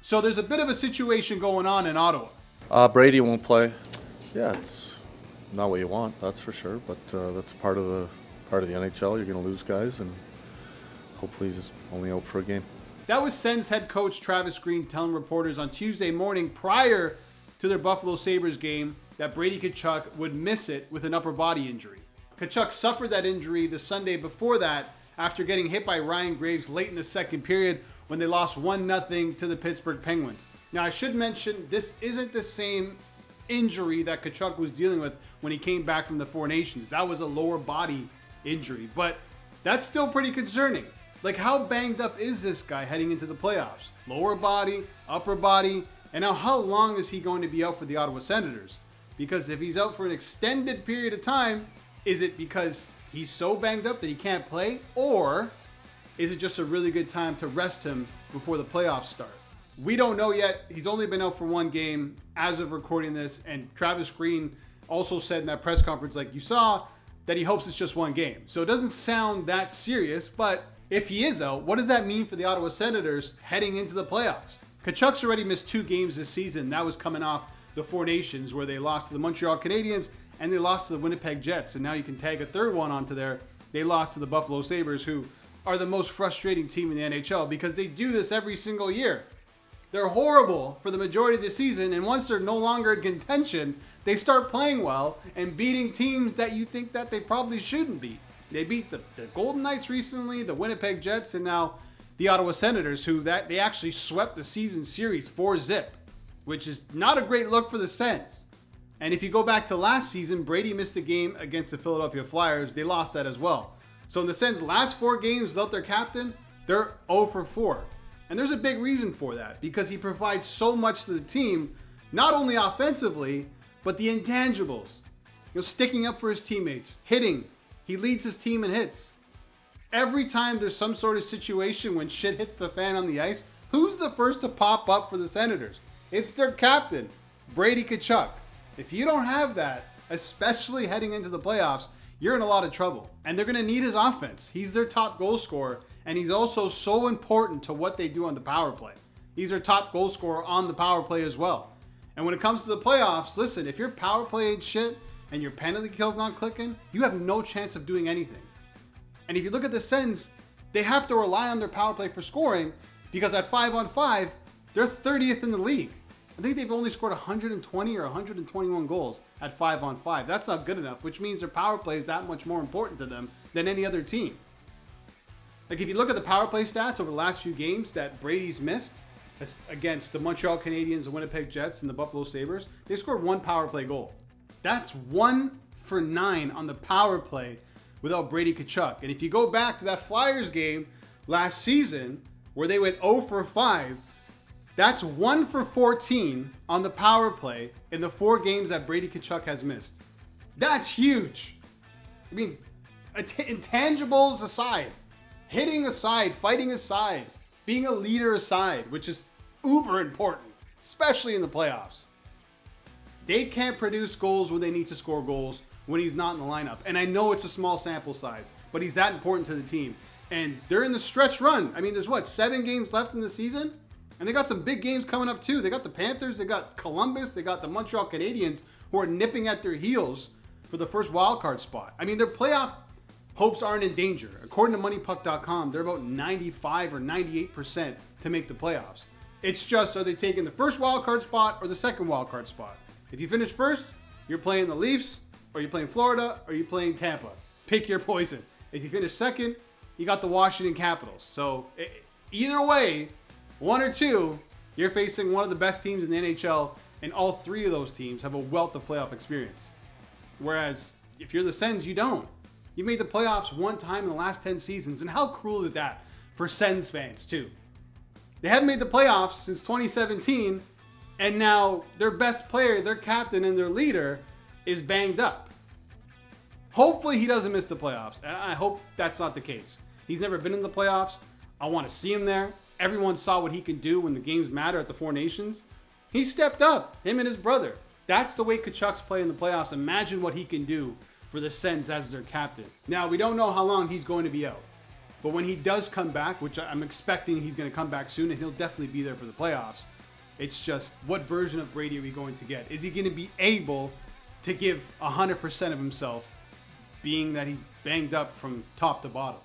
So there's a bit of a situation going on in Ottawa. Brady won't play. Yeah, it's not what you want, that's for sure. But that's part of the NHL. You're going to lose guys, and hopefully he's only out for a game. That was Sens head coach Travis Green telling reporters on Tuesday morning prior to their Buffalo Sabres game that Brady Tkachuk would miss it with an upper body injury. Tkachuk suffered that injury the Sunday before that after getting hit by Ryan Graves late in the second period when they lost 1-0 to the Pittsburgh Penguins. Now, I should mention this isn't the same injury that Tkachuk was dealing with when he came back from the Four Nations. That was a lower body injury, but that's still pretty concerning. Like, how banged up is this guy heading into the playoffs? Lower body, upper body, and now how long is he going to be out for the Ottawa Senators? Because if he's out for an extended period of time, is it because he's so banged up that he can't play? Or is it just a really good time to rest him before the playoffs start? We don't know yet. He's only been out for one game as of recording this. And Travis Green also said in that press conference, like you saw, that he hopes it's just one game. So it doesn't sound that serious. But if he is out, what does that mean for the Ottawa Senators heading into the playoffs? Tkachuk's already missed 2 games this season. That was coming off the Four Nations where they lost to the Montreal Canadiens and they lost to the Winnipeg Jets. And now you can tag a third one onto there. They lost to the Buffalo Sabres, who are the most frustrating team in the NHL because they do this every single year. They're horrible for the majority of the season, and once they're no longer in contention, they start playing well and beating teams that you think that they probably shouldn't beat. They beat the Golden Knights recently, the Winnipeg Jets, and now the Ottawa Senators, who they actually swept the season series 4-0, which is not a great look for the Sens. And if you go back to last season, Brady missed a game against the Philadelphia Flyers. They lost that as well. So in the Sens' last 4 games without their captain, they're 0-4. And there's a big reason for that, because he provides so much to the team, not only offensively, but the intangibles. Sticking up for his teammates, hitting. He leads his team in hits. Every time there's some sort of situation when shit hits the fan on the ice, who's the first to pop up for the Senators? It's their captain, Brady Tkachuk. If you don't have that, especially heading into the playoffs, you're in a lot of trouble. And they're going to need his offense. He's their top goal scorer, and he's also so important to what they do on the power play. He's their top goal scorer on the power play as well. And when it comes to the playoffs, listen, if your power play ain't shit and your penalty kill's not clicking, you have no chance of doing anything. And if you look at the Sens, they have to rely on their power play for scoring because at 5-on-5, they're 30th in the league. I think they've only scored 120 or 121 goals at 5-on-5. That's not good enough, which means their power play is that much more important to them than any other team. Like, if you look at the power play stats over the last few games that Brady's missed against the Montreal Canadiens, the Winnipeg Jets, and the Buffalo Sabres, they scored 1 power play goal. That's 1 for 9 on the power play without Brady Tkachuk. And if you go back to that Flyers game last season where they went 0 for 5, that's 1 for 14 on the power play in the 4 games that Brady Tkachuk has missed. That's huge. I mean, intangibles aside, hitting aside, fighting aside, being a leader aside, which is uber important, especially in the playoffs. They can't produce goals when they need to score goals when he's not in the lineup. And I know it's a small sample size, but he's that important to the team. And they're in the stretch run. I mean, there's 7 games left in the season? And they got some big games coming up too. They got the Panthers, they got Columbus, they got the Montreal Canadiens, who are nipping at their heels for the first wildcard spot. I mean, their playoff hopes aren't in danger. According to MoneyPuck.com, they're about 95 or 98% to make the playoffs. It's just, are they taking the first wildcard spot or the second wildcard spot? If you finish first, you're playing the Leafs, or you're playing Florida, or you're playing Tampa. Pick your poison. If you finish second, you got the Washington Capitals. So either way, 1 or 2, you're facing one of the best teams in the NHL, and all 3 of those teams have a wealth of playoff experience. Whereas if you're the Sens, you don't. You made the playoffs 1 time in the last 10 seasons, and how cruel is that for Sens fans too? They haven't made the playoffs since 2017, and now their best player, their captain, and their leader is banged up. Hopefully he doesn't miss the playoffs, and I hope that's not the case. He's never been in the playoffs. I want to see him there. Everyone saw what he can do when the games matter at the Four Nations. He stepped up, him and his brother. That's the way Tkachuk's play in the playoffs. Imagine what he can do for the Sens as their captain. Now, we don't know how long he's going to be out. But when he does come back, which I'm expecting he's going to come back soon, and he'll definitely be there for the playoffs, It's just, what version of Brady are we going to get? Is he going to be able to give 100% of himself, being that he's banged up from top to bottom?